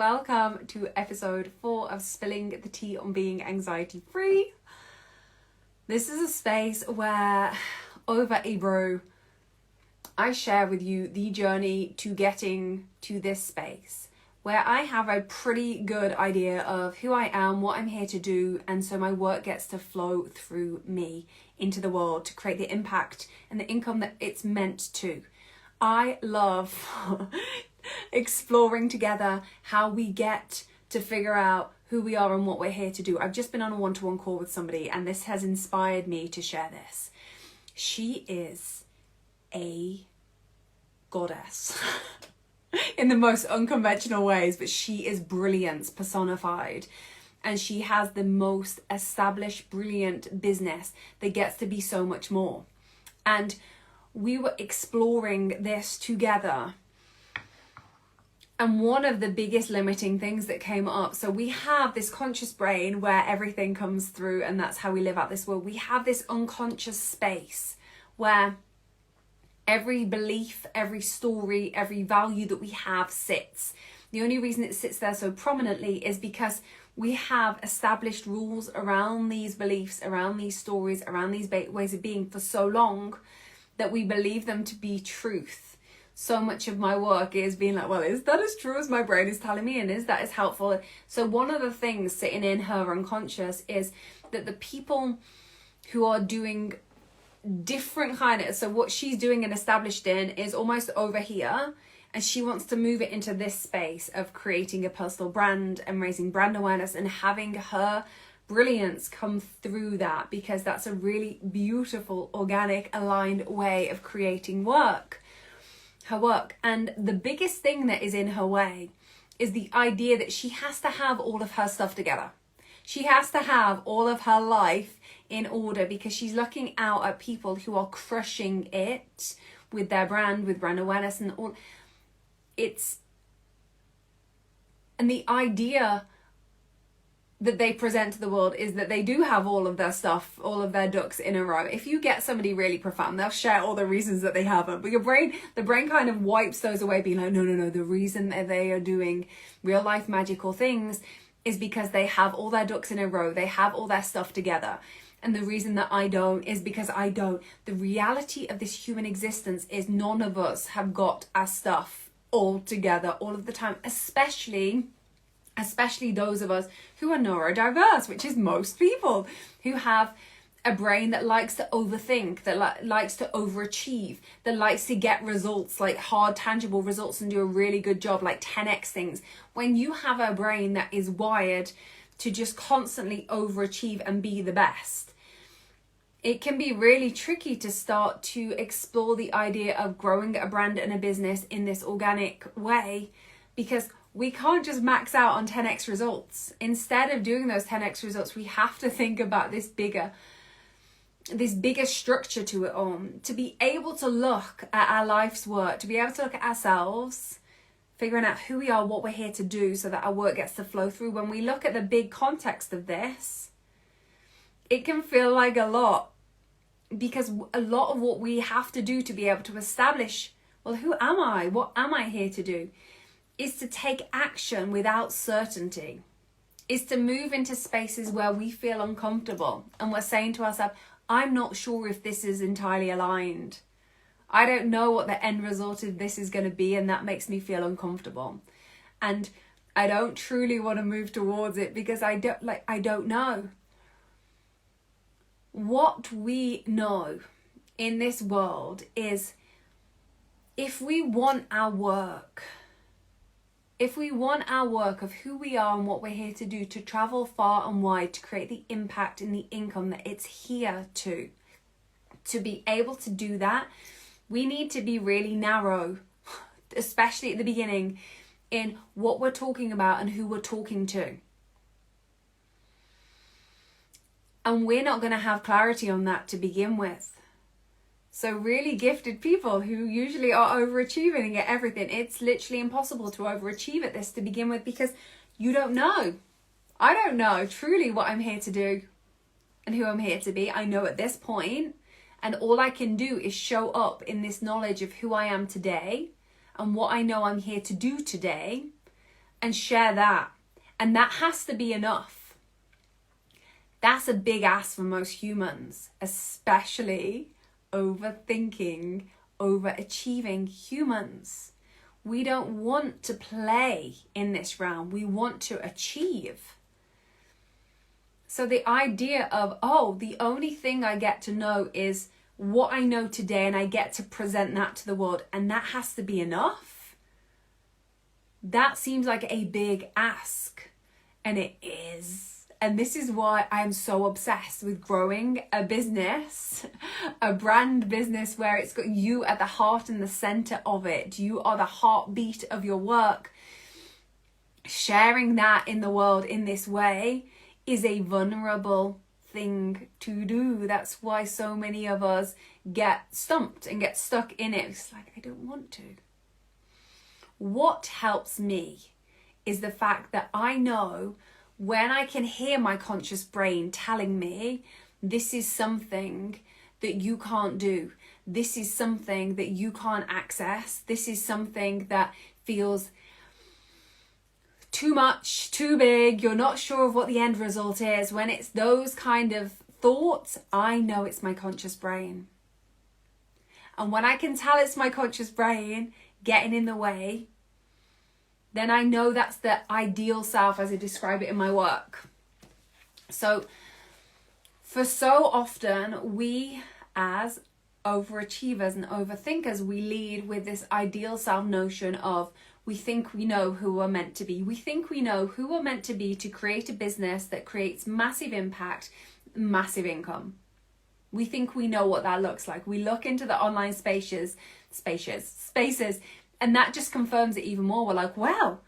welcome to episode 4 of Spilling the Tea on Being Anxiety Free. This is a space where, over a brew, I share with you the journey to getting to this space where I have a pretty good idea of who I am, what I'm here to do, and so my work gets to flow through me into the world to create the impact and the income that it's meant to. I love exploring together how we get to figure out who we are and what we're here to do. I've just been on a one-to-one call with somebody and this has inspired me to share this. She is a goddess in the most unconventional ways, but she is brilliance personified. And she has the most established, brilliant business that gets to be so much more. And we were exploring this together. And one of the biggest limiting things that came up, so we have this conscious brain where everything comes through and that's how we live out this world. We have this unconscious space where every belief, every story, every value that we have sits. The only reason it sits there so prominently is because we have established rules around these beliefs, around these stories, around these ways of being for so long that we believe them to be truth. So much of my work is being like, well, is that as true as my brain is telling me? And is that as helpful? So one of the things sitting in her unconscious is that the people who are doing different kind of, so what she's doing and established in is almost over here. And she wants to move it into this space of creating a personal brand and raising brand awareness and having her brilliance come through that, because that's a really beautiful, organic, aligned way of creating her work. And the biggest thing that is in her way is the idea that she has to have all of her stuff together. She has to have all of her life in order because she's looking out at people who are crushing it with their brand, with brand awareness and all. And the idea that they present to the world is that they do have all of their stuff, all of their ducks in a row. If you get somebody really profound, they'll share all the reasons that they haven't. But the brain kind of wipes those away, being like, no. The reason that they are doing real life magical things is because they have all their ducks in a row. They have all their stuff together. And the reason that I don't is because I don't. The reality of this human existence is none of us have got our stuff all together all of the time, especially those of us who are neurodiverse, which is most people who have a brain that likes to overthink, that likes to overachieve, that likes to get results, like hard, tangible results, and do a really good job, like 10x things. When you have a brain that is wired to just constantly overachieve and be the best, it can be really tricky to start to explore the idea of growing a brand and a business in this organic way, because we can't just max out on 10x results. Instead of doing those 10x results, we have to think about this bigger structure to it all. To be able to look at our life's work, to be able to look at ourselves, figuring out who we are, what we're here to do so that our work gets to flow through. When we look at the big context of this, it can feel like a lot, because a lot of what we have to do to be able to establish, well, who am I? What am I here to do? Is to take action without certainty, is to move into spaces where we feel uncomfortable and we're saying to ourselves, I'm not sure if this is entirely aligned. I don't know what the end result of this is going to be, and that makes me feel uncomfortable. And I don't truly want to move towards it because I don't know. What we know in this world is if we want our work of who we are and what we're here to do, to travel far and wide, to create the impact and the income that it's here to be able to do that, we need to be really narrow, especially at the beginning, in what we're talking about and who we're talking to. And we're not going to have clarity on that to begin with. So really gifted people who usually are overachieving and get everything, it's literally impossible to overachieve at this to begin with because you don't know. I don't know truly what I'm here to do and who I'm here to be. I know at this point, and all I can do is show up in this knowledge of who I am today and what I know I'm here to do today, and share that. And that has to be enough. That's a big ask for most humans, especially overthinking, overachieving humans. We don't want to play in this realm. We want to achieve. So the idea of, oh, the only thing I get to know is what I know today, and I get to present that to the world, and that has to be enough. That seems like a big ask, and it is. And this is why I'm so obsessed with growing a business, a brand business where it's got you at the heart and the center of it. You are the heartbeat of your work. Sharing that in the world in this way is a vulnerable thing to do. That's why so many of us get stumped and get stuck in it. It's like, I don't want to. What helps me is the fact that I know when I can hear my conscious brain telling me, this is something that you can't do. This is something that you can't access. This is something that feels too much, too big. You're not sure of what the end result is. When it's those kind of thoughts, I know it's my conscious brain. And when I can tell it's my conscious brain getting in the way, then I know that's the ideal self as I describe it in my work. So, for so often, we as overachievers and overthinkers, we lead with this ideal self notion of we think we know who we're meant to be. We think we know who we're meant to be to create a business that creates massive impact, massive income. We think we know what that looks like. We look into the online spaces, and that just confirms it even more. We're like, well,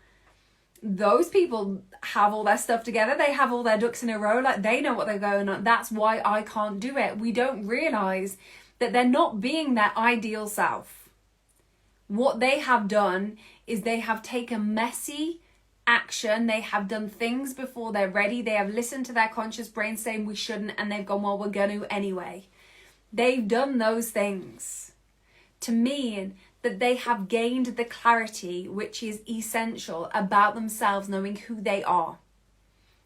those people have all their stuff together. They have all their ducks in a row. Like, they know what they're going on. That's why I can't do it. We don't realize that they're not being their ideal self. What they have done is they have taken messy action. They have done things before they're ready. They have listened to their conscious brain saying we shouldn't, and they've gone, well, we're going to anyway. They've done those things to mean that they have gained the clarity which is essential about themselves, knowing who they are.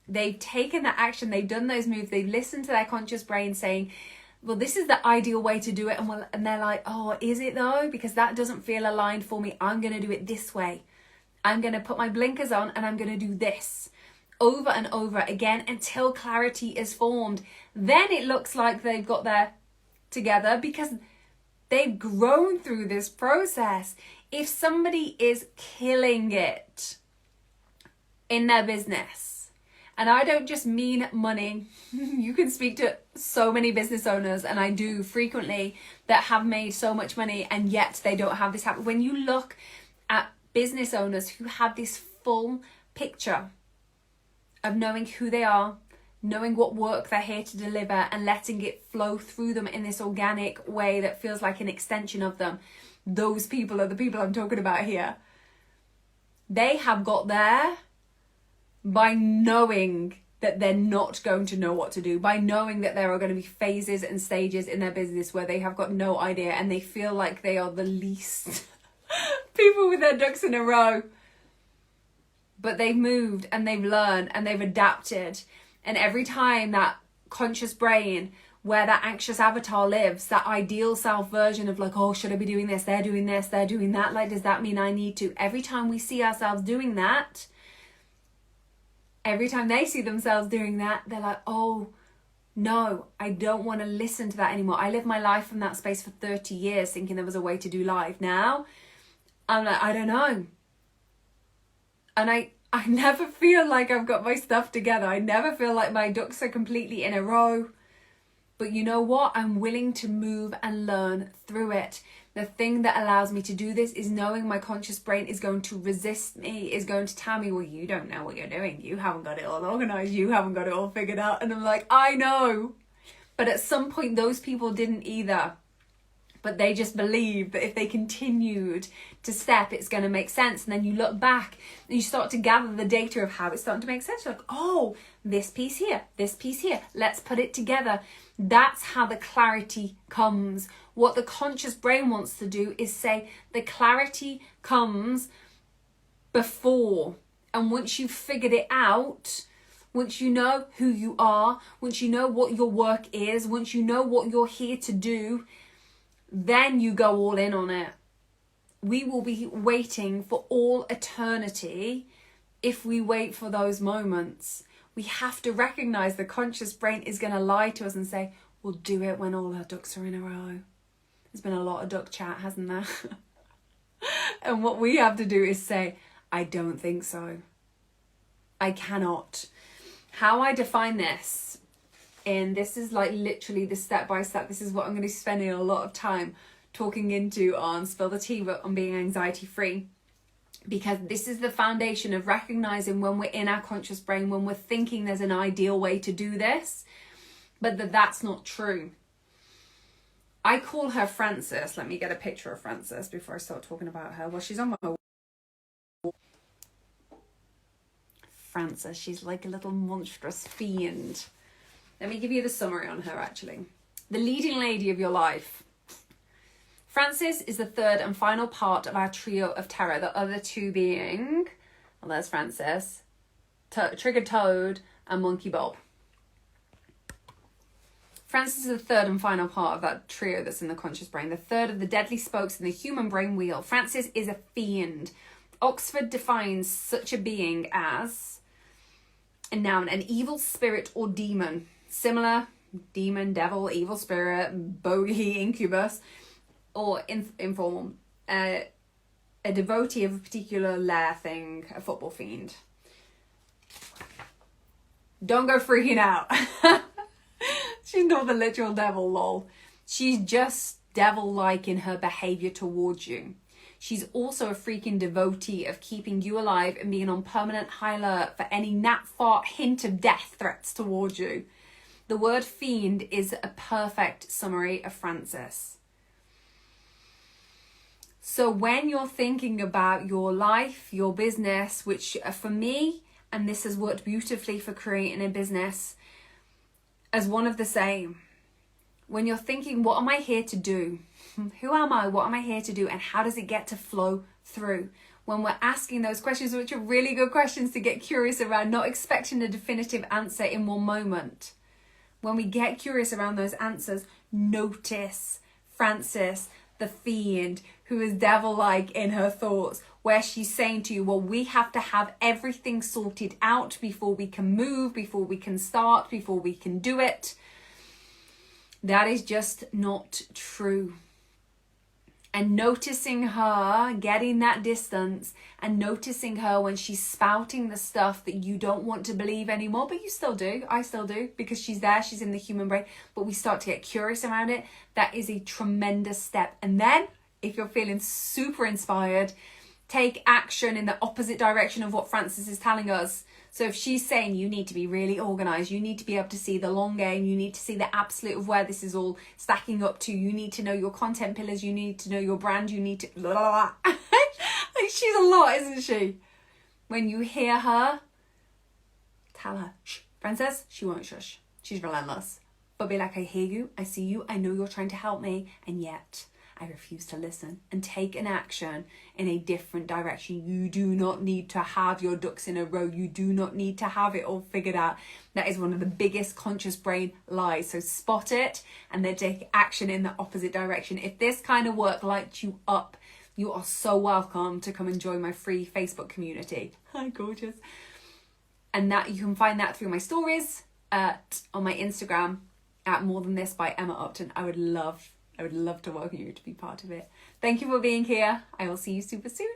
They've taken that action, they've done those moves, they've listened to their conscious brain saying, well, this is the ideal way to do it. And they're like, oh, is it though? Because that doesn't feel aligned for me. I'm going to do it this way. I'm going to put my blinkers on and I'm going to do this over and over again until clarity is formed. Then it looks like they've got their together because they've grown through this process. If somebody is killing it in their business, and I don't just mean money, you can speak to so many business owners, and I do frequently, that have made so much money and yet they don't have this happen. When you look at business owners who have this full picture of knowing who they are, knowing what work they're here to deliver and letting it flow through them in this organic way that feels like an extension of them, those people are the people I'm talking about here. They have got there by knowing that they're not going to know what to do, by knowing that there are going to be phases and stages in their business where they have got no idea and they feel like they are the least people with their ducks in a row. But they've moved and they've learned and they've adapted. And every time that conscious brain, where that anxious avatar lives, that ideal self version of like, oh, should I be doing this? They're doing this, they're doing that. Like, does that mean I need to? Every time we see ourselves doing that, every time they see themselves doing that, they're like, oh, no, I don't want to listen to that anymore. I lived my life from that space for 30 years thinking there was a way to do life. Now, I'm like, I don't know. And I never feel like I've got my stuff together. I never feel like my ducks are completely in a row. But you know what? I'm willing to move and learn through it. The thing that allows me to do this is knowing my conscious brain is going to resist me, is going to tell me, well, you don't know what you're doing. You haven't got it all organized. You haven't got it all figured out. And I'm like, I know. But at some point, those people didn't either. But they just believed that if they continued to step, it's going to make sense. And then you look back and you start to gather the data of how it's starting to make sense. You're like, oh, this piece here, let's put it together. That's how the clarity comes. What the conscious brain wants to do is say the clarity comes before And once you've figured it out, once you know who you are, once you know what your work is, once you know what you're here to do, then you go all in on it. We will be waiting for all eternity if we wait for those moments. We have to recognize the conscious brain is going to lie to us and say, we'll do it when all our ducks are in a row. There's been a lot of duck chat, hasn't there? And what we have to do is say, I don't think so. I cannot. How I define this, and this is like literally the step by step, this is what I'm going to be spending a lot of time talking into on Spill the Tea, but on being anxiety free. Because this is the foundation of recognizing when we're in our conscious brain, when we're thinking there's an ideal way to do this, but that's not true. I call her Frances. Let me get a picture of Frances before I start talking about her. Well, she's on my wall. Frances, she's like a little monstrous fiend. Let me give you the summary on her, actually. The leading lady of your life. Frances is the third and final part of our trio of terror, the other two being, well, there's Frances, Triggered Toad, and Monkey Bob. Frances is the third and final part of that trio that's in the conscious brain, the third of the deadly spokes in the human brain wheel. Frances is a fiend. Oxford defines such a being as a noun, an evil spirit or demon. Similar, demon, devil, evil spirit, bogey, incubus, or informal, a devotee of a particular lair thing, a football fiend. Don't go freaking out. She's not the literal devil, lol. She's just devil-like in her behavior towards you. She's also a freaking devotee of keeping you alive and being on permanent high alert for any gnat fart hint of death threats towards you. The word fiend is a perfect summary of Frances. So when you're thinking about your life, your business, which for me, and this has worked beautifully for creating a business, as one of the same. When you're thinking, what am I here to do? Who am I? What am I here to do? And how does it get to flow through? When we're asking those questions, which are really good questions to get curious around, not expecting a definitive answer in one moment. When we get curious around those answers, notice Frances, the fiend, who is devil-like in her thoughts, where she's saying to you, well, we have to have everything sorted out before we can move, before we can start, before we can do it. That is just not true. And noticing her, getting that distance, and noticing her when she's spouting the stuff that you don't want to believe anymore, but you still do, I still do, because she's there, she's in the human brain, but we start to get curious around it. That is a tremendous step. And then, if you're feeling super inspired, take action in the opposite direction of what Frances is telling us. So if she's saying you need to be really organized, you need to be able to see the long game, you need to see the absolute of where this is all stacking up to, you need to know your content pillars, you need to know your brand, you need to... Like, she's a lot, isn't she? When you hear her, tell her, shh, Frances, she won't shush. She's relentless. But be like, I hear you, I see you, I know you're trying to help me, and yet I refuse to listen, and take an action in a different direction. You do not need to have your ducks in a row. You do not need to have it all figured out. That is one of the biggest conscious brain lies. So spot it and then take action in the opposite direction. If this kind of work lights you up, you are so welcome to come and join my free Facebook community. Hi, gorgeous. And that you can find that through my stories on my Instagram at More Than This by Emma Upton. I would love to welcome you to be part of it. Thank you for being here. I will see you super soon.